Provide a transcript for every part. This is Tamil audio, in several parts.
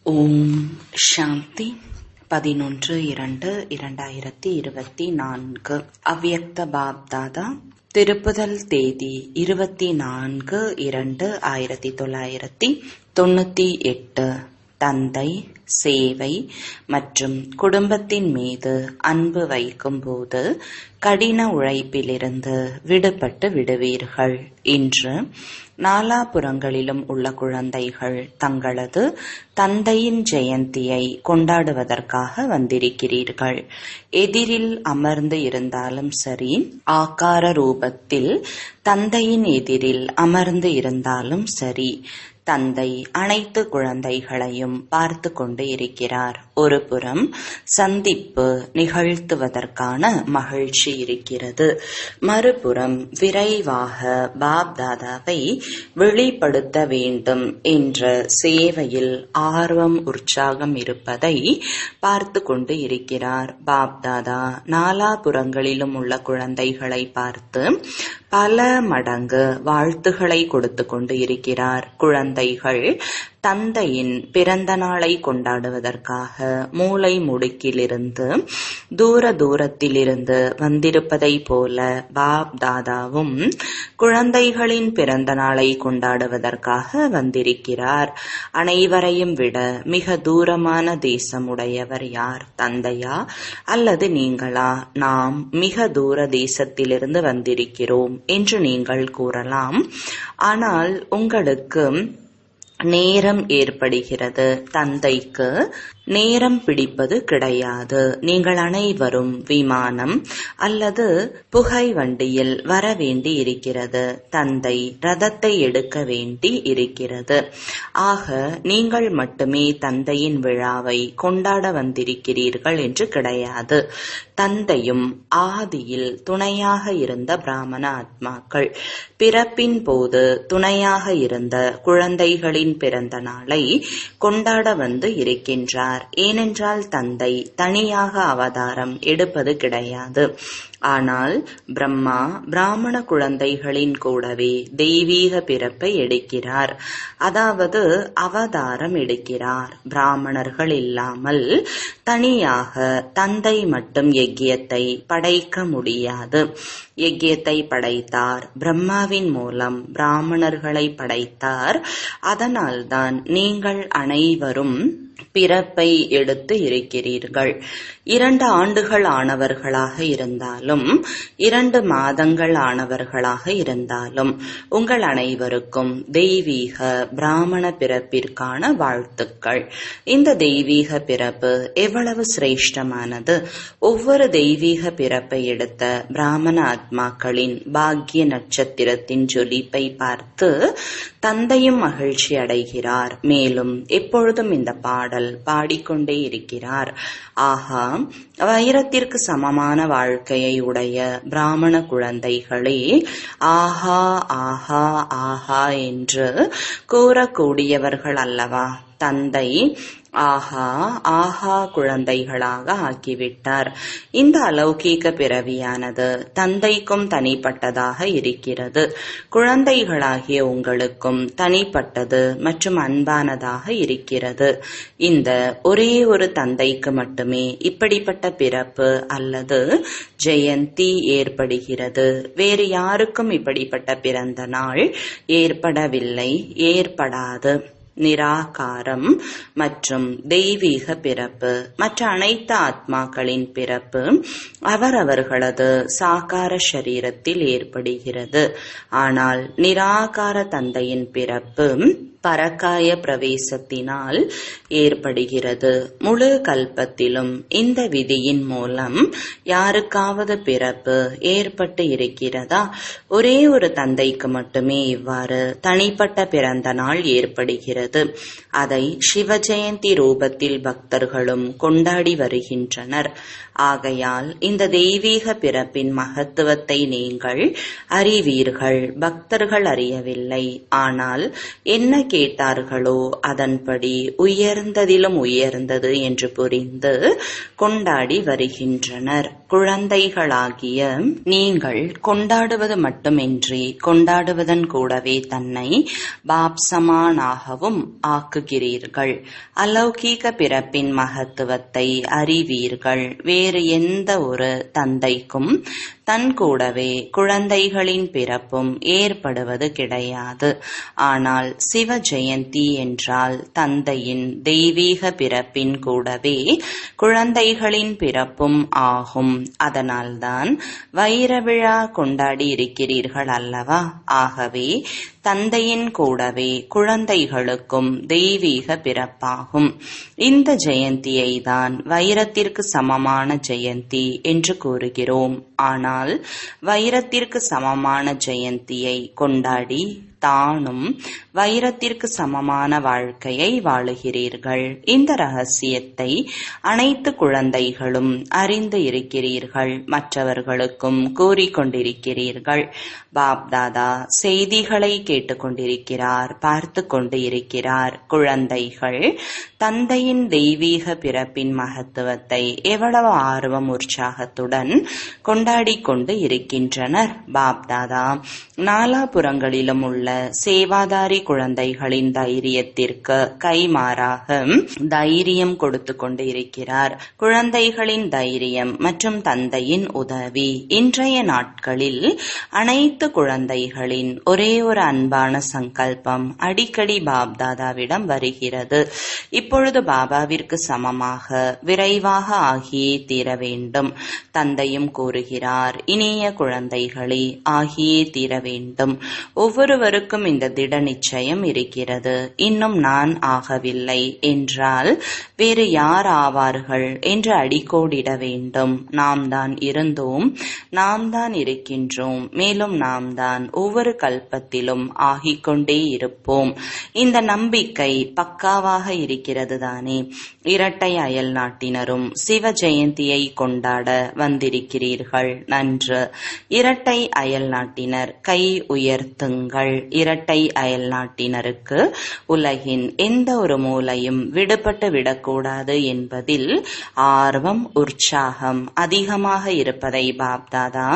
ஓம் சாந்தி 11/2/2024 அவ்யக்த பாப்தாதா திருப்புதல் தேதி 24/2/1998. தந்தை சேவை மற்றும் குடும்பத்தின் மீது அன்பு வைக்கும்போது கடின உழைப்பிலிருந்து விடுபட்டு விடுவீர்கள். இன்று நாலாபுறங்களிலும் உள்ள குழந்தைகள் தங்களது தந்தையின் ஜெயந்தியை கொண்டாடுவதற்காக வந்திருக்கிறீர்கள். எதிரில் அமர்ந்து இருந்தாலும் சரி, ஆகார ரூபத்தில் தந்தையின் எதிரில் அமர்ந்து இருந்தாலும் சரி, தந்தை அனைத்து குழந்தைகளையும் பார்த்து கொண்டு இருக்கிறார். ஒரு புறம் சந்திப்பு நிகழ்த்துவதற்கான மகிழ்ச்சி இருக்கிறது, மறுபுறம் விரைவாக பாப்தாதாவை வெளிப்படுத்த வேண்டும் என்ற சேவையில் ஆர்வம் உற்சாகம் இருப்பதை பார்த்து கொண்டு இருக்கிறார். பாப்தாதா நாலாபுறங்களிலும் உள்ள குழந்தைகளை பார்த்து பல மடங்கு வாழ்த்துக்களை கொடுத்து கொண்டு இருக்கிறார். குழந்தைகள் தந்தையின் பிறந்த நாளை கொண்டாடுவதற்காக மூலை முடுக்கிலிருந்து தூரத்திலிருந்து வந்திருப்பதை போல பாப் தாதாவும் குழந்தைகளின் பிறந்த நாளை கொண்டாடுவதற்காக வந்திருக்கிறார். அனைவரையும் விட மிக தூரமான தேசமுடையவர் யார்? தந்தையா அல்லது நீங்களா? நாம் மிக தூர தேசத்திலிருந்து வந்திருக்கிறோம் என்று நீங்கள் கூறலாம். ஆனால் உங்களுக்கு நேரம் ஏற்படுகிறது, தந்தைக்கு நேரம் பிடிப்பது கிடையாது. நீங்கள் அனைவரும் விமானம் அல்லது புகை வண்டியில் வர வேண்டி இருக்கிறது. தந்தை ரதத்தை எடுக்க வேண்டி இருக்கிறது. ஆக நீங்கள் மட்டுமே தந்தையின் விழாவை கொண்டாட வந்திருக்கிறீர்கள் என்று கிடையாது. தந்தையும் ஆதியில் துணையாக இருந்த பிராமண ஆத்மாக்கள் பிறப்பின் போது துணையாக இருந்த குழந்தைகளின் பிறந்த நாளை கொண்டாட வந்து இருக்கின்றார். ஏனென்றால் தந்தை தனியாக அவதாரம் எடுப்பது கிடையாது. ஆனால் பிரம்மா பிராமண குழந்தைகளின் கூடவே தெய்வீக பிறப்பை எடுக்கிறார், அதாவது அவதாரம் எடுக்கிறார். பிராமணர்கள் இல்லாமல் தனியாக தந்தை மட்டும் யஜ்யத்தை படைக்க முடியாது. யஜ்யத்தை படைத்தார், பிரம்மாவின் மூலம் பிராமணர்களை படைத்தார். அதனால்தான் நீங்கள் அனைவரும் பிறப்பை எடுத்து இருக்கிறீர்கள். 2 ஆண்டுகள் ஆனவர்களாக இருந்தாலும் 2 மாதங்கள் ஆனவர்களாக இருந்தாலும் உங்கள் அனைவருக்கும் தெய்வீக பிராமண பிறப்பிற்கான வாழ்த்துக்கள். இந்த தெய்வீக பிறப்பு எவ்வளவு சிரேஷ்டமானது! ஒவ்வொரு தெய்வீக பிறப்பை எடுத்த பிராமண ஆத்மாக்களின் பாக்ய நட்சத்திரத்தின் ஜொலிப்பை பார்த்து தந்தையும் மகிழ்ச்சி அடைகிறார். மேலும் எப்பொழுதும் இந்த பாடல் பாடிக்கொண்டே இருக்கிறார். ஆஹா, வைரத்திற்கு சமமான வாழ்க்கையை உடைய பிராமண குழந்தைகளே, ஆஹா ஆஹா ஆஹா என்று கூறக்கூடியவர்கள் அல்லவா? தந்தை ஆஹா ஆஹா குழந்தைகளாக ஆக்கிவிட்டார். இந்த அலௌகீக பிறவியானது தந்தைக்கும் தனிப்பட்டதாக இருக்கிறது. குழந்தைகளாகிய உங்களுக்கும் தனிப்பட்டது மற்றும் அன்பானதாக இருக்கிறது. இந்த ஒரே ஒரு தந்தைக்கு மட்டுமே இப்படிப்பட்ட பிறப்பு அல்லது ஜெயந்தி ஏற்படுகிறது. வேறு யாருக்கும் இப்படிப்பட்ட பிறந்த நாள் ஏற்படவில்லை, ஏற்படாது. நிராகாரம் மற்றும் தெய்வீக பிறப்பு மற்ற அனைத்து ஆத்மாக்களின் பிறப்பு அவரவர்களது சாகார சரீரத்தில் ஏற்படுகிறது. ஆனால் நிராகார தந்தையின் பிறப்பு பரக்காய பிரவேசத்தினால் ஏற்படுகிறது. முழு கல்பத்திலும் இந்த விதியின் மூலம் யாருக்காவது பிறப்பு ஏற்பட்டு இருக்கிறதா? ஒரே ஒரு தந்தைக்கு மட்டுமே இவ்வாறு தனிப்பட்ட பிறந்த நாள் ஏற்படுகிறது. அதை சிவஜெயந்தி ரூபத்தில் பக்தர்களும் கொண்டாடி வருகின்றனர். ஆகையால் இந்த தெய்வீக பிறப்பின் மகத்துவத்தை நீங்கள் அறிவீர்கள். பக்தர்கள் அறியவில்லை. ஆனால் என்ன கேட்டார்களோ அதன்படி உயர்ந்ததிலும் உயர்ந்தது என்று புரிந்து கொண்டாடி வருகின்றனர். குழந்தைகளாகிய நீங்கள் கொண்டாடுவது மட்டுமின்றி கொண்டாடுவதன் கூடவே தன்னை பாப்சமானாகவும் ஆக்குகிறீர்கள். அலௌகீக பிறப்பின் மகத்துவத்தை அறிவீர்கள். வேறு எந்த ஒரு தந்தைக்கும் தன் கூடவே குழந்தைகளின் பிறப்பும் ஏற்படுவது கிடையாது. ஆனால் சிவ ஜெயந்தி என்றால் தந்தையின் தெய்வீக பிறப்பின் கூடவே குழந்தைகளின் பிறப்பும் ஆகும். அதனால்தான் வைர விழா கொண்டாடி இருக்கிறீர்கள் அல்லவா? ஆகவே தந்தையின் கூடவே குழந்தைகளுக்கும் தெய்வீக பிறப்பாகும். இந்த ஜெயந்தியை தான் வைரத்திற்கு சமமான ஜெயந்தி என்று கூறுகிறோம். ஆனால் வைரத்திற்கு சமமான ஜெயந்தியை கொண்டாடி தானும் வைரத்திற்கு சமமான வாழ்க்கையை வாழுகிறீர்கள். இந்த ரகசியத்தை அனைத்து குழந்தைகளும் அறிந்து இருக்கிறீர்கள், மற்றவர்களுக்கும் கூறிக்கொண்டிருக்கிறீர்கள். பாப்தாதா செய்திகளை கேட்டுக்கொண்டிருக்கிறார், பார்த்து கொண்டு இருக்கிறார். குழந்தைகள் தந்தையின் தெய்வீக பிறப்பின் மகத்துவத்தை எவ்வளவு ஆர்வம் உற்சாகத்துடன் கொண்டாடி கொண்டு இருக்கின்றனர். பாப்தாதா நாலாபுறங்களிலும் உள்ள சேவாதாரி குழந்தைகளின் தைரியத்திற்கு கைமாறாக தைரியம் கொடுத்து கொண்டு இருக்கிறார். குழந்தைகளின் தைரியம் மற்றும் தந்தையின் உதவி. இன்றைய நாட்களில் அனைத்து குழந்தைகளின் ஒரே ஒரு அன்பான சங்கல்பம் அடிக்கடி பாப்தாதாவிடம் வருகிறது. இப்பொழுது பாபாவிற்கு சமமாக விரைவாக ஆகியே தீர வேண்டும். தந்தையும் கூறுகிறார், இனிய குழந்தைகளே, ஆகியே தீர வேண்டும். ஒவ்வொருவருக்கும் இந்த திட நிச்சயம் இருக்கிறது. இன்னும் நான் ஆகவில்லை என்றால் வேறு யார் ஆவார்கள் என்று அடிக்கோடிட வேண்டும். நாம் தான் இருந்தோம், நாம் தான் இருக்கின்றோம், மேலும் நாம் தான் ஒவ்வொரு கல்பத்திலும் ஆகிக்கொண்டே இருப்போம். இந்த நம்பிக்கை பக்காவாக இருக்கிறது தானே? இரட்டை அயல் நாட்டினரும் சிவ ஜெயந்தியை கொண்டாட வந்திருக்கிறீர்கள். நன்று. இரட்டை அயல் நாட்டினர் கை உயர்த்துங்கள். இரட்டை அயல் நாட்டினருக்கு உலகின் எந்த ஒரு மூலையும் விடுபட்டு விடக்கூடாது என்பதில் ஆர்வம் உற்சாகம் அதிகமாக இருப்பதை பாப்தாதா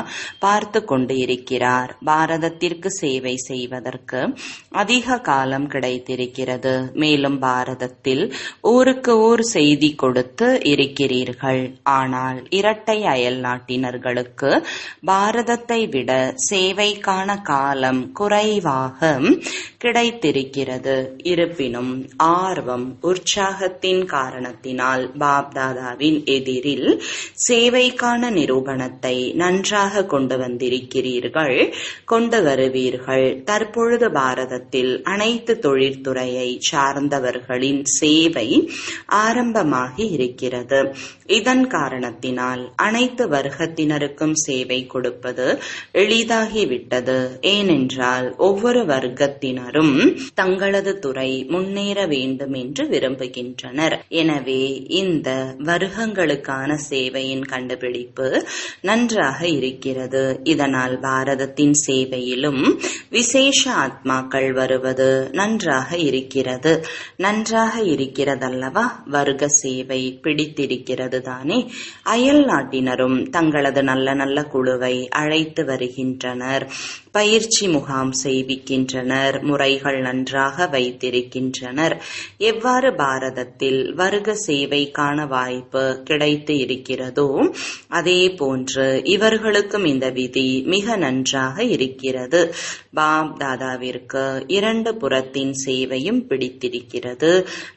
பார்த்து கொண்டு இருக்கிறார். பாரதத்திற்கு சேவை செய்வதற்கு அதிக காலம் கிடைத்திருக்கிறது. மேலும் பாரதத்தில் ஊருக்கு ஊர் செய்தி கொடுத்து இருக்கிறீர்கள். ஆனால் இரட்டை அயல் நாட்டினர்களுக்கு பாரதத்தை விட சேவைக்கான காலம் குறைவாக கிடைத்திருக்கிறது. இருப்பினும் ஆர்வம் உற்சாகத்தின் காரணத்தினால் பாப்தாதாவின் எதிரில் சேவைக்கான நிரூபணத்தை நன்றாக கொண்டு வந்திருக்கிறீர்கள், கொண்டு வருவீர்கள். தற்பொழுது பாரதத்தில் அனைத்து தொழிற்துறையை சார்ந்தவர்களின் சேவை ஆரம்பமாகி இருக்கிறது. இதன் காரணத்தினால் அனைத்து வர்க்கத்தினருக்கும் சேவை கொடுப்பது எளிதாகிவிட்டது. ஏனென்றால் ஒவ்வொரு வர்க்கத்தினரும் தங்களது துறை முன்னேற வேண்டும் என்று விரும்புகின்றனர். எனவே இந்த வர்க்கங்களுக்கான சேவையின் கண்டுபிடிப்பு நன்றாக இருக்கிறது. இதனால் பாரதத்தின் சேவையிலும் விசேஷ ஆத்மாக்கள் வருவது நன்றாக இருக்கிறது. நன்றாக இருக்கிறதல்லவா? வர்க்க சேவை பிடித்திருக்கிறது தானே? அயல் நாட்டினரும் தங்களது நல்ல நல்ல குழுவை அழைத்து வருகின்றனர். பயிற்சி முகாம் செய்விக்கின்றனர். முறைகள் நன்றாக வைத்திருக்கின்றனர். எவ்வாறு பாரதத்தில் வர்க்க சேவைக்கான வாய்ப்பு கிடைத்து இருக்கிறதோ அதே போன்று இவர்களுக்கும் இந்த விதி மிக நன்றாக இருக்கிறது. பாப் தாதாவிற்கு இரண்டு புறத்தின் சேவையும் பிடித்திருக்கிறது.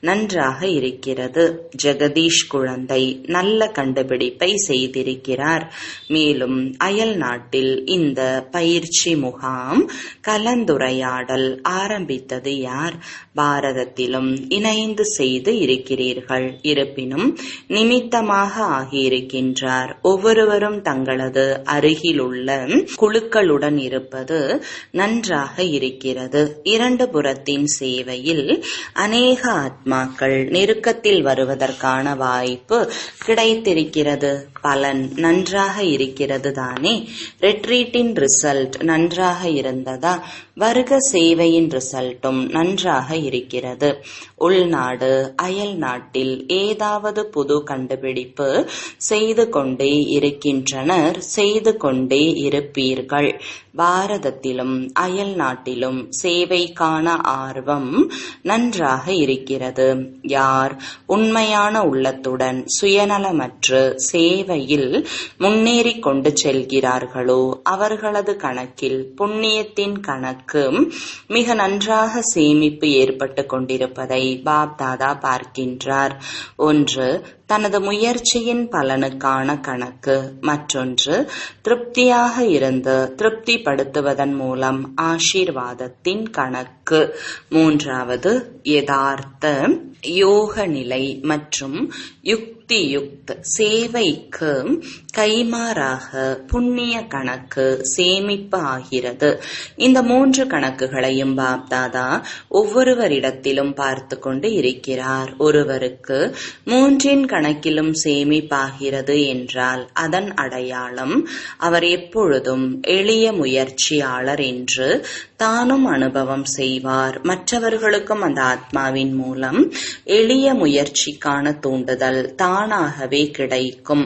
நன்றாக இருக்கிறது. ஜெகதீஷ் குழந்தை நல்ல கண்டுபிடிப்பை செய்திருக்கிறார். மேலும் அயல் நாட்டில் இந்த பயிற்சி முகாம் கலந்துரையாடல் ஆரம்பித்தது யார்? பாரதத்திலும் இணைந்து செய்து இருக்கிறீர்கள். இருப்பினும் நிமித்தமாக ஆகியிருக்கின்றார். ஒவ்வொருவரும் தங்களது அருகிலுள்ள குழுக்களுடன் இருப்பது நன்றாக இருக்கிறது. இரண்டு புறத்தின் சேவையில் அநேக ஆத்மாக்கள் நெருக்கத்தில் வருவதற்கான வாய்ப்பு கிடைத்திருக்கிறது. பலன் நன்றாக இருக்கிறது தானே? ரெட்ரீட்டின் ரிசல்ட் நன்றாக நன்றாக இருந்ததா? வருக சேவையின் ரிசல்ட்டும் நன்றாக இருக்கிறது. உள்நாடு அயல் நாட்டில் ஏதாவது புது கண்டுபிடிப்பு செய்து கொண்டே இருக்கின்றனர், செய்து கொண்டே இருப்பீர்கள். பாரதத்திலும் அயல் நாட்டிலும் சேவைக்கான ஆர்வம் நன்றாக இருக்கிறது. யார் உண்மையான உள்ளத்துடன் சுயநலமற்று சேவையில் முன்னேறி கொண்டு செல்கிறார்களோ அவர்களது கணக்கில் புண்ணியத்தின் கணக்கு மிக நன்றாக சேமிப்பு ஏற்பட்டு கொண்டிருப்பதை பாப்தாதா பார்க்கின்றார். ஒன்று தனது முயற்சியின் பலனுக்கான கணக்கு, மற்றொன்று திருப்தியாக இருந்து திருப்திப்படுத்துவதன் மூலம் ஆசீர்வாதத்தின் கணக்கு, மூன்றாவது யதார்த்த யோக நிலை மற்றும் யுக்தியுக்த் சேவைக்கு கைமாறாக புண்ணிய கணக்கு சேமிப்பு ஆகிறது. இந்த மூன்று கணக்குகளையும் பாப்தாதா ஒவ்வொருவரிடத்திலும் பார்த்து கொண்டு இருக்கிறார். ஒருவருக்கு மூன்றின் கணக்கிலும் சேமிப்பாகிறது என்றால் அதன் அடையாளம் அவர் எப்பொழுதும் எளிய முயற்சியாளர் என்று தானும் அனுபவம் செய்வார். மற்றவர்களுக்கும் அந்த ஆத்மாவின் மூலம் எளிய முயற்சிக்கான தூண்டுதல் தானாகவே கிடைக்கும்.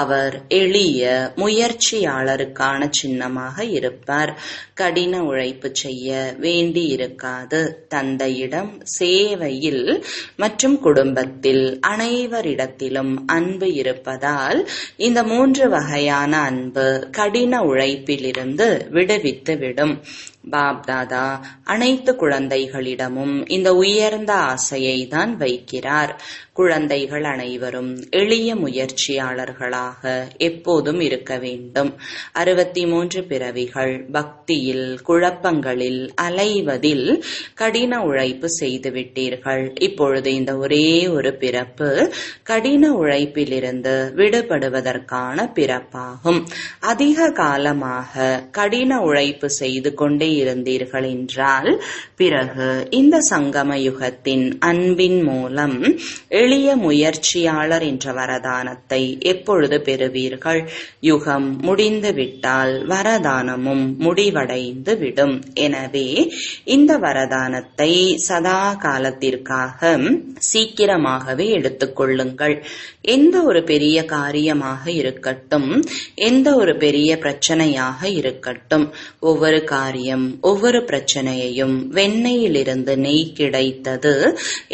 அவர் எளிய முயற்சியாளருக்கான சின்னமாக இருப்பார். கடின உழைப்பு செய்ய வேண்டி இருக்காது. தந்தையிடம், சேவையில் மற்றும் குடும்பத்தில் அனைவரிடத்திலும் அன்பு இருப்பதால் இந்த மூன்று வகையான அன்பு கடின உழைப்பிலிருந்து விடுவித்து விடும். பாப்தாதா அனைத்து குழந்தைகளிடமும் இந்த உயர்ந்த ஆசையை தான் வைக்கிறார். குழந்தைகள் அனைவரும் எளிய முயற்சியாளர்களாக எப்போதும் இருக்க வேண்டும். 63 பிறவிகள் பக்தியில் குழப்பங்களில் அலைவதில் கடின உழைப்பு செய்துவிட்டீர்கள். இப்பொழுது இந்த ஒரே ஒரு பிறப்பு கடின உழைப்பிலிருந்து விடுபடுவதற்கான பிறப்பாகும். அதிக காலமாக கடின உழைப்பு செய்து கொண்டே இருந்தீர்கள் என்றால் பிறகு இந்த சங்கம யுகத்தின் அன்பின் மூலம் எளிய முயற்சியாளர் என்ற வரதானத்தை எப்பொழுது பெறுவீர்கள்? யுகம் முடிந்துவிட்டால் வரதானமும் முடிவடைந்து விடும். எனவே இந்த வரதானத்தை சதா காலத்திற்காக சீக்கிரமாகவே எடுத்துக்கொள்ளுங்கள். எந்த ஒரு பெரிய காரியமாக இருக்கட்டும், எந்த ஒரு பெரிய பிரச்சனையாக இருக்கட்டும், ஒவ்வொரு காரியம் ஒவ்வொரு பிரச்சனையையும் வெண்ணெயிலிருந்து நெய் கிடைத்தது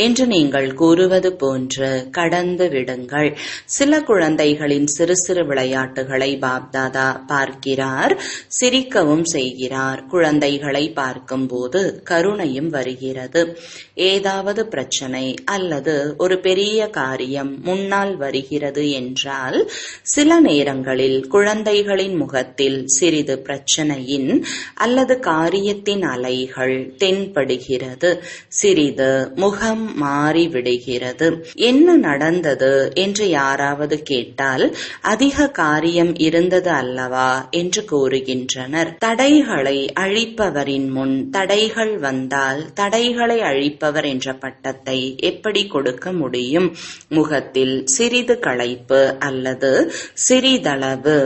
என்று நீங்கள் கூறுவது போன்று கடந்து விடுங்கள். சில குழந்தைகளின் சிறு சிறு விளையாட்டுகளை பாப்தாதா பார்க்கிறார், சிரிக்கவும் செய்கிறார். குழந்தைகளை பார்க்கும்போது கருணையும் வருகிறது. ஏதாவது பிரச்சனை அல்லது ஒரு பெரிய காரியம் முன்னால் வருகிறது என்றால் சில நேரங்களில் குழந்தைகளின் முகத்தில் சிறிது பிரச்சனையின் அல்லது காரியத்தின் அலைகள் தென்படுகிறது. சிறிது முகம் மாறிவிடுகிறது. என்ன நடந்தது என்று யாராவது கேட்டால் அதிக காரியம் இருந்தது அல்லவா என்று கூறுகின்றனர். தடைகளை அழிப்பவரின் முன் தடைகள் வந்தால் தடைகளை அழிப்பவர் என்ற பட்டத்தை எப்படி கொடுக்க முடியும்? முகத்தில் சிறிது களைப்பு அல்லது சிறிதளவு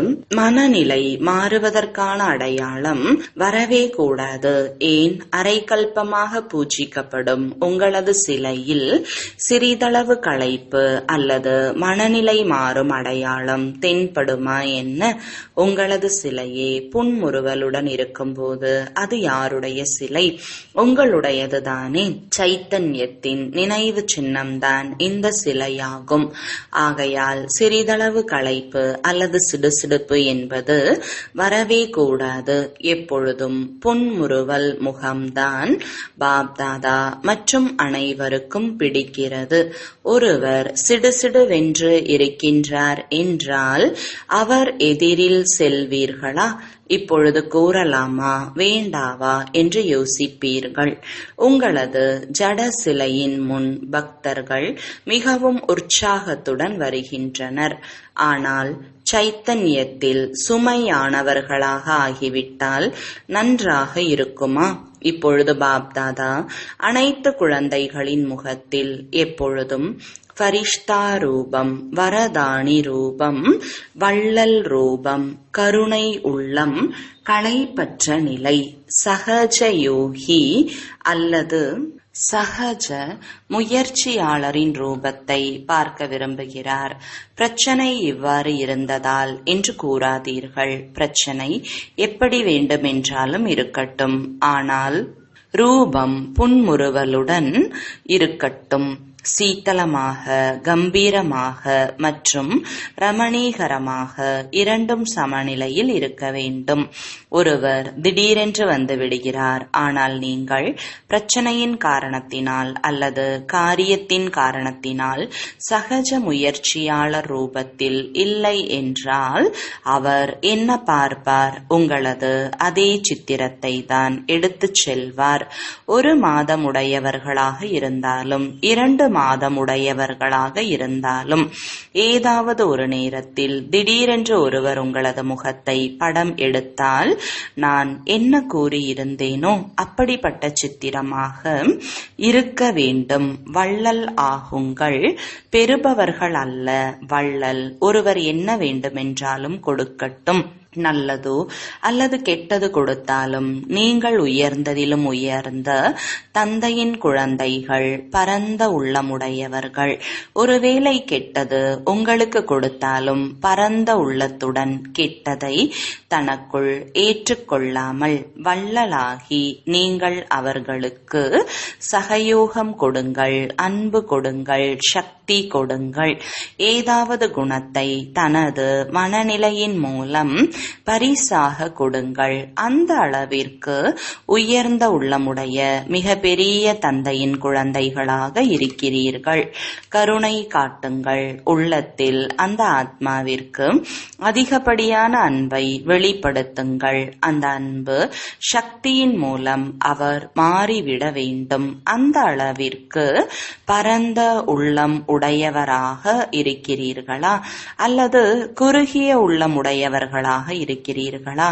மனநிலை மாறுவதற்கான அடையாளம் வரவே கூடாது. ஏன்? அரைக்கல்பமாக பூஜிக்கப்படும் உங்களது சிலையில் சிறிதளவு களைப்பு அல்லது மனநிலை மாறும் அடையாளம் தென்படுமா என்ன? உங்களது சிலையே புன்முறுவலுடன் இருக்கும்போது அது யாருடைய சிலை? உங்களுடையதுதானே. சைத்தன்யத்தின் நினைவு சின்னம்தான் இந்த சிலையாகும். ஆகையால் சிறிதளவு களைப்பு அல்லது சிடுசிடுப்பு என்பது வரவே கூடாது. எப்பொழுதும் புன்முறுவல் முகம்தான் பாப்தாதா மற்றும் அனைவருக்கும் பிடிக்கிறது. ஒருவர் சிடுசிடுவென்று இருக்கின்றார் என்றால் அவர் எதிரில் செல்வீர்களா? இப்பொழுது கூறலாமா வேண்டாவா என்று யோசிப்பீர்கள். உங்களது ஜட சிலையின் முன் பக்தர்கள் மிகவும் உற்சாகத்துடன் வருகின்றனர். ஆனால் சைத்தன்யத்தில் சுமையானவர்களாக ஆகிவிட்டால் நன்றாக இருக்குமா? இப்பொழுது பாப்தாதா அனைத்து குழந்தைகளின் முகத்தில் எப்பொழுதும் ஃபரிஷ்தா ரூபம், வரதானி ரூபம், வள்ளல் ரூபம், கருணை உள்ளம், களைப்பற்ற நிலை, சகஜ யோகி அல்லது சகஜ முயற்சியாளரின் ரூபத்தை பார்க்க விரும்புகிறார். பிரச்சனை இவ்வாறு இருந்ததால் என்று கூறாதீர்கள். பிரச்சனை எப்படி வேண்டுமென்றாலும் இருக்கட்டும், ஆனால் ரூபம் புன்முறுவலுடன் இருக்கட்டும். சீத்தளமாக, கம்பீரமாக மற்றும் ரமணீகரமாக இரண்டும் சமநிலையில் இருக்க வேண்டும். ஒருவர் திடீரென்று வந்து விடுகிறார், ஆனால் நீங்கள் பிரச்சனையின் காரணத்தினால் அல்லது காரியத்தின் காரணத்தினால் சகஜ முயற்சியாளர் ரூபத்தில் இல்லை என்றால் அவர் என்ன பார்ப்பார்? உங்களது அதே சித்திரத்தை தான் எடுத்துச் செல்வார். 1 மாதம் உடையவர்களாக இருந்தாலும் 2 மாதம் உடையவர்களாக இருந்தாலும் ஏதாவது ஒரு நேரத்தில் திடீரென்று ஒருவர் உங்களது முகத்தை படம் எடுத்தால் நான் என்ன கூறியிருந்தேனோ அப்படிப்பட்ட சித்திரமாக இருக்க வேண்டும். வள்ளல் ஆகுங்கள், பெறுபவர்கள் அல்ல. வள்ளல் ஒருவர் என்ன வேண்டுமென்றாலும் கொடுக்கட்டும். நல்லதோ அல்லது கெட்டது கொடுத்தாலும் நீங்கள் உயர்ந்ததிலும் உயர்ந்த தந்தையின் குழந்தைகள், பரந்த உள்ளமுடையவர்கள். ஒருவேளை கெட்டது உங்களுக்கு கொடுத்தாலும் பரந்த உள்ளத்துடன் கெட்டதை தனக்குள் ஏற்றுக்கொள்ளாமல் வள்ளலாகி நீங்கள் அவர்களுக்கு சகயோகம் கொடுங்கள், அன்பு கொடுங்கள், சக்தி கொடுங்கள். ஏதாவது குணத்தை தனது மனநிலையின் மூலம் பரிசாக கொடுங்கள். அந்த அளவிற்கு உயர்ந்த உள்ளமுடைய மிக பெரிய தந்தையின் குழந்தைகளாக இருக்கிறீர்கள். கருணை காட்டுங்கள். உள்ளத்தில் அந்த ஆத்மாவிற்கு அதிகப்படியான அன்பை வெளிப்படுத்துங்கள். அந்த அன்பு சக்தியின் மூலம் அவர் மாறிவிட வேண்டும். அந்த அளவிற்கு பரந்த உள்ளம் உடையவராக இருக்கிறீர்களா அல்லது குறுகிய உள்ளம் உடையவர்களாக இருக்கிறீர்களா?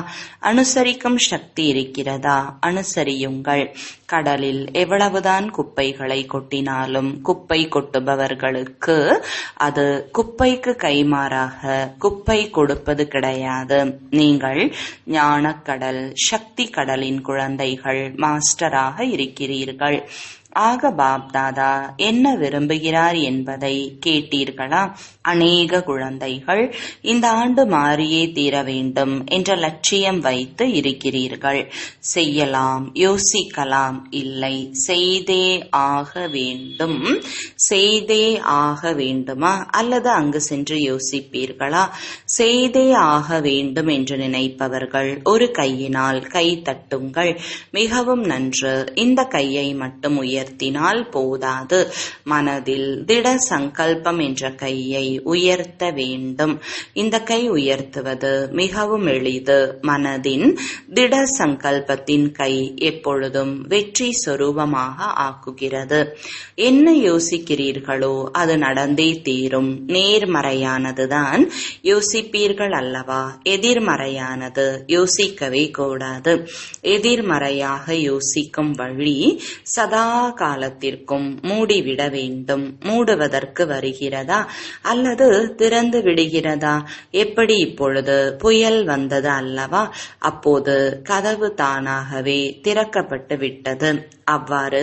அனுசரிக்கும் சக்தி இருக்கிறதா? அனுசரியுங்கள். கடலில் எவ்வளவுதான் குப்பைகளை கொட்டினாலும் குப்பை கொட்டுபவர்களுக்கு அது குப்பைக்கு கைமாறாக குப்பை கொடுப்பது கிடையாது. நீங்கள் ஞானக்கடல், சக்தி கடலின் குழந்தைகள், மாஸ்டராக இருக்கிறீர்கள். ஆக பாப்தாதா என்ன விரும்புகிறார் என்பதை கேட்டீர்களா? அநேக குழந்தைகள் இந்த ஆண்டு மாறியே தீர வேண்டும் என்ற லட்சியம் வைத்து இருக்கிறீர்கள். செய்யலாம், யோசிக்கலாம், இல்லை செய்தே ஆக வேண்டும். செய்தே ஆக வேண்டுமா அல்லது அங்கு சென்று யோசிப்பீர்களா? செய்தே ஆக வேண்டும் என்று நினைப்பவர்கள் ஒரு கையினால் கை தட்டுங்கள். மிகவும் நன்று. இந்த கையை மட்டும் உயர்த்தினால் போதாது. மனதில் திட சங்கல்பம் என்ற கையை உயர்த்த வேண்டும். இந்த கை உயர்த்துவது மிகவும் எளிது. மனதின் திட சங்கல்பத்தின் கை எப்பொழுதும் வெற்றி சொரூபமாக ஆக்குகிறது. என்ன யோசிக்கிறீர்களோ அது நடந்தே தீரும். நேர்மறையானதுதான் யோசிப்பீர்கள் அல்லவா? எதிர்மறையானது யோசிக்கவே கூடாது. எதிர்மறையாக யோசிக்கும் வழி சதா காலத்திற்கும் மூடிவிட வேண்டும். மூடுவதற்கு வருகிறதா அல்லது திறந்து விடுகிறதா? எப்படி? இப்பொழுது புயல் வந்தது அல்லவா? அப்போது கதவு தானாகவே திறக்கப்பட்டு விட்டது. அவ்வாறு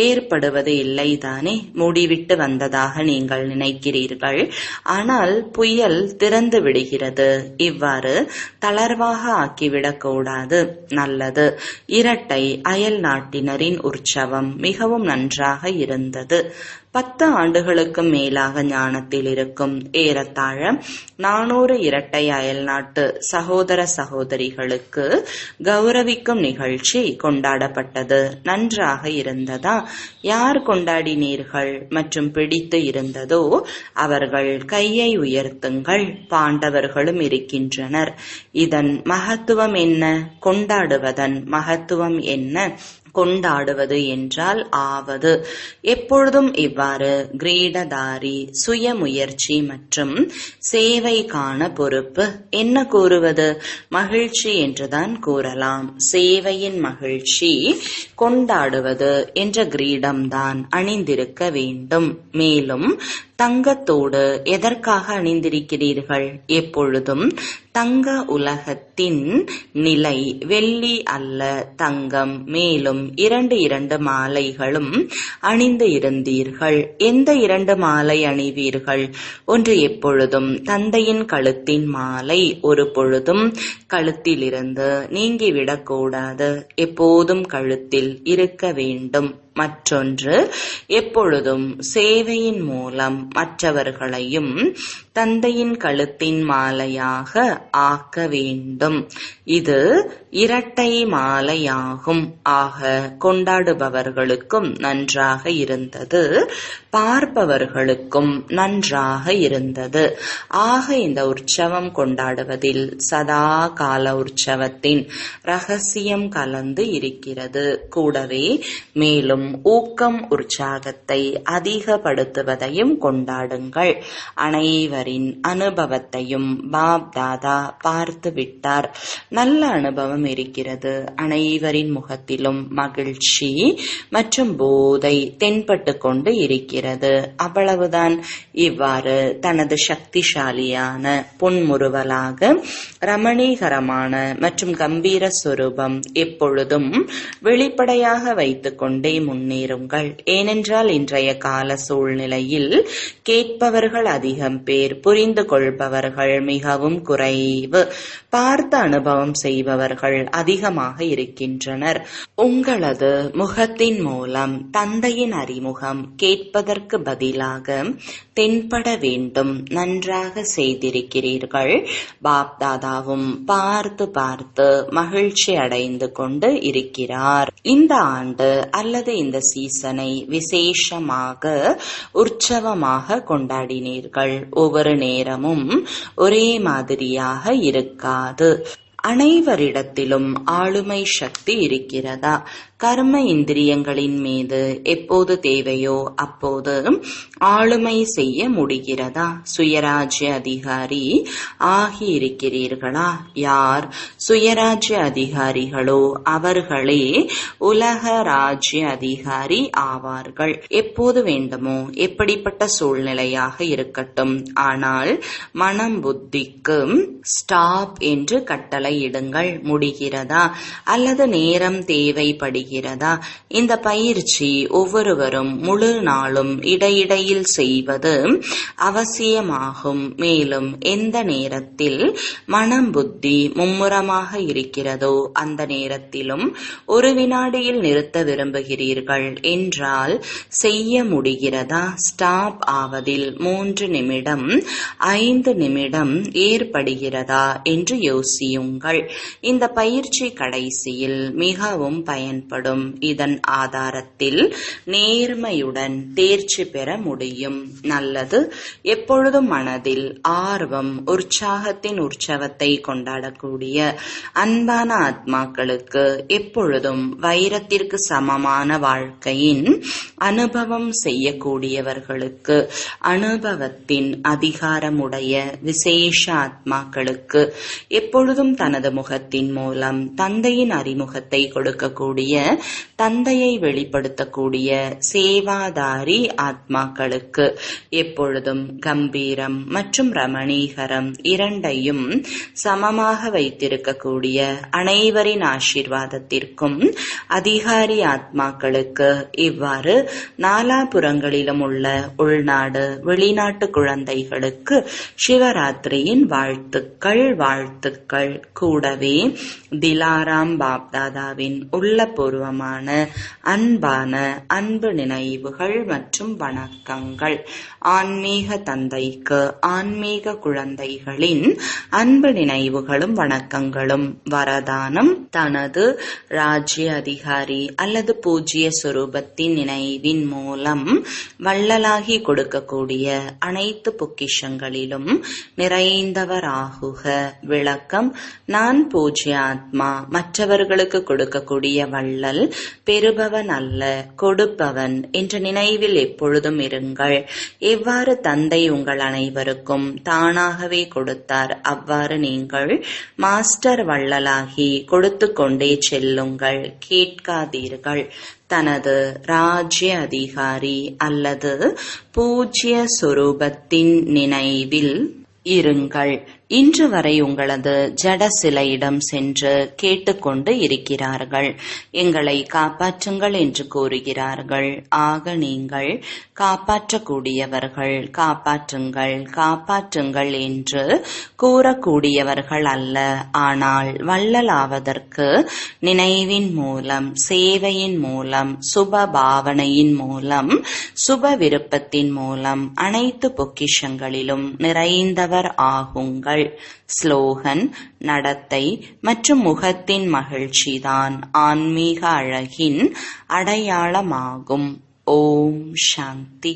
ஏற்படுவது இல்லைதானே? மூடிவிட்டு வந்ததாக நீங்கள் நினைக்கிறீர்கள். ஆனால் புயல் திறந்து விடுகிறது. இவ்வாறு தளர்வாக ஆக்கிவிடக் கூடாது. நல்லது. இரட்டை அயல் நாட்டினரின் உற்சவம் மிகவும் நன்றாக இருந்தது. 10 ஆண்டுகளுக்கு மேலாக ஞானத்தில் இருக்கும் ஏறத்தாழ 400 இரட்டை அயல்நாட்டு சகோதர சகோதரிகளுக்கு கௌரவிக்கும் நிகழ்ச்சி கொண்டாடப்பட்டது. நன்றாக இருந்ததா? யார் கொண்டாடினீர்கள் மற்றும் பிடித்து இருந்ததோ அவர்கள் கையை உயர்த்துங்கள். பாண்டவர்களும் இருக்கின்றனர். இதன் மகத்துவம் என்ன? கொண்டாடுவதன் மகத்துவம் என்ன? கொண்டாடுவது என்றால் ஆவது. எப்பொழுதும் இவ்வாறு கிரீடதாரி சுய முயற்சி மற்றும் சேவைக்கான பொறுப்பு. என்ன கூறுவது? மகிழ்ச்சி என்றுதான் கூறலாம். சேவையின் மகிழ்ச்சி கொண்டாடுவது என்ற கிரீடம்தான் அணிந்திருக்க வேண்டும். மேலும் தங்கத்தோடு எதற்காக அணிந்திருக்கிறீர்கள்? எப்பொழுதும் தங்க உலகத்தின் நிலை வெள்ளி அல்ல, தங்கம். மேலும் இரண்டு மாலைகளும் அணிந்து இருந்தீர்கள். எந்த 2 மாலை அணிவீர்கள்? ஒன்று எப்பொழுதும் தந்தையின் கழுத்தின் மாலை ஒரு பொழுதும் கழுத்திலிருந்து நீங்கிவிடக்கூடாது, எப்போதும் கழுத்தில் இருக்க வேண்டும். மற்றொன்று எப்பொழுதும் சேவையின் மூலம் மற்றவர்களையும் தந்தையின் கழுத்தின் மாலையாக ஆக்க வேண்டும். இது 2 மாலையாகும். ஆக கொண்டாடுபவர்களுக்கும் நன்றாக இருந்தது, பார்ப்பவர்களுக்கும் நன்றாக இருந்தது. ஆக இந்த உற்சவம் கொண்டாடுவதில் சதா கால உற்சவத்தின் ரகசியம் கலந்து இருக்கிறது. கூடவே மேலும் ஊக்கம் உற்சாகத்தை அதிகப்படுத்துவதையும் கொண்டாடுங்கள். அனைவரின் அனுபவத்தையும் பாப் தாதா பார்த்து விட்டார். நல்ல அனுபவம் இருக்கிறது. அனைவரின் முகத்திலும் மகிழ்ச்சி மற்றும் போதை தென்பட்டு கொண்டு இருக்கிறது. அவ்வளவுதான். இவ்வாறு தனது சக்திசாலியான புன்முறுவலாக ரமணீகரமான மற்றும் கம்பீர சொரூபம் எப்பொழுதும் வெளிப்படையாக வைத்துக் கொண்டே முன்னேறுங்கள். ஏனென்றால் இன்றைய கால சூழ்நிலையில் கேட்பவர்கள் அதிகம் பேர், புரிந்து கொள்பவர்கள் மிகவும் குறைவு, பார்த்த அனுபவம் செய்பவர்கள் அதிகமாக இருக்கின்றனர். உங்களது முகத்தின் மூலம் தந்தையின் அறிமுகம் கேட்பதற்கு பதிலாக தென்பட வேண்டும். நன்றாக செய்திருக்கிறீர்கள். பாப் தாதாவும் பார்த்து பார்த்து மகிழ்ச்சி அடைந்து கொண்டு இருக்கிறார். இந்த ஆண்டு அல்லது இந்த சீசனை விசேஷமாக உற்சவமாக கொண்டாடினீர்கள். ஒவ்வொரு நேரமும் ஒரே மாதிரியாக இருக்காது. அனைவரிடத்திலும் ஆளுமை சக்தி இருக்கிறதா? கர்ம இந்திரியங்களின் மீது எப்போது தேவையோ அப்போது ஆளுமை செய்ய முடிகிறதா? சுயராஜ்ய அதிகாரி ஆகி இருக்கிறீர்களா? யார் சுயராஜ்ய அதிகாரிகளோ அவர்களே உலக ராஜ்ய அதிகாரி ஆவார்கள். எப்போது வேண்டுமோ எப்படிப்பட்ட சூழ்நிலையாக இருக்கட்டும், ஆனால் மனம் புத்திக்கு ஸ்டாப் என்று கட்டளையிடுங்கள். முடிகிறதா? அல்லது நேரம் தேவைப்படுகிறதா? இந்த பயிற்சி ஒவ்வொருவரும் முழு நாளும் இடையிடையில் செய்வது அவசியமாகும். மேலும் எந்த நேரத்தில் மனம் புத்தி மும்முரமாக இருக்கிறதோ அந்த நேரத்திலும் ஒரு வினாடியில் நிறுத்த விரும்புகிறீர்கள் என்றால் செய்ய முடிகிறதா? ஸ்டாப் ஆவதில் 3 நிமிடம் 5 நிமிடம் ஏற்படுகிறதா என்று யோசியுங்கள். இந்த பயிற்சி கடைசியில் மிகவும் பயன்படும். இதன் ஆதாரத்தில் நேர்மையுடன் தேர்ச்சி பெற முடியும். நல்லது. எப்பொழுதும் மனதில் ஆர்வம், உற்சாகத்தின் உற்சவத்தை கொண்டாடக்கூடிய அன்பான ஆத்மாக்களுக்கு எப்பொழுதும் வைரத்திற்கு சமமான வாழ்க்கையின் அனுபவம் செய்யக்கூடியவர்களுக்கு, அனுபவத்தின் அதிகாரமுடைய விசேஷ ஆத்மாக்களுக்கு எப்பொழுதும் தனது முகத்தின் மூலம் தந்தையின் அறிமுகத்தை கொடுக்கக்கூடிய, தந்தையை வெளிப்படுத்தக்கூடிய சேவாதாரி ஆத்மாக்களுக்கு எப்பொழுதும் கம்பீரம் மற்றும் ரமணீகரம் இரண்டையும் சமமாக வைத்திருக்கக்கூடிய அனைவரின் ஆசீர்வாதத்திற்கும் அதிகாரி ஆத்மாக்களுக்கு இவ்வாறு நாலாபுறங்களிலும் உள்ள உள்நாடு வெளிநாட்டு குழந்தைகளுக்கு சிவராத்திரியின் வாழ்த்துக்கள். கூடவே திலாராம் பாப்தாதாவின் உள்ளபூர்வமான அன்பான அன்பு நினைவுகள் மற்றும் வணக்கங்கள். ஆன்மீக தந்தைக்கு ஆன்மீக குழந்தைகளின் அன்பு நினைவுகளும் வணக்கங்களும். வரதானம்: தனது ராஜ்ய அதிகாரி அல்லது பூஜ்ய சொரூபத்தின் நினைவின் மூலம் வள்ளலாகி கொடுக்கக்கூடிய அனைத்து பொக்கிஷங்களிலும் நிறைந்தவராகுக. விளக்கம்: நான் பூஜ்ய ஆத்மா, மற்றவர்களுக்கு கொடுக்கக்கூடிய வள்ளல், பெறுபவன் அல்ல கொடுப்பவன் என்ற நினைவில் எப்பொழுதும் இருங்கள். எவ்வாறு தந்தை உங்கள் அனைவருக்கும் தானாகவே கொடுத்தார், அவ்வாறு நீங்கள் மாஸ்டர் வள்ளலாகி கொடுத்து கொண்டே செல்லுங்கள். கேட்காதீர்கள். தனது ராஜ்ய அதிகாரி அல்லது பூஜ்ய சொரூபத்தின் நினைவில் இருங்கள். இன்று வரை உங்களது ஜட சிலையிடம் சென்று கேட்டுக்கொண்டு இருக்கிறார்கள். எங்களை காப்பாற்றுங்கள் என்று கூறுகிறார்கள். ஆக நீங்கள் காப்பாற்றக்கூடியவர்கள். காப்பாற்றுங்கள் காப்பாற்றுங்கள் என்று கூறக்கூடியவர்கள் அல்ல. ஆனால் வள்ளலாவதற்கு நினைவின் மூலம், சேவையின் மூலம், சுப பாவனையின் மூலம், சுப விருப்பத்தின் மூலம் அனைத்து பொக்கிஷங்களிலும் நிறைந்தவர் ஆகுங்கள். ஸ்லோகன்: நடத்தை மற்றும் முகத்தின் மகிழ்ச்சிதான் ஆன்மீக அழகின் அடையாளமாகும். ஓம் சாந்தி.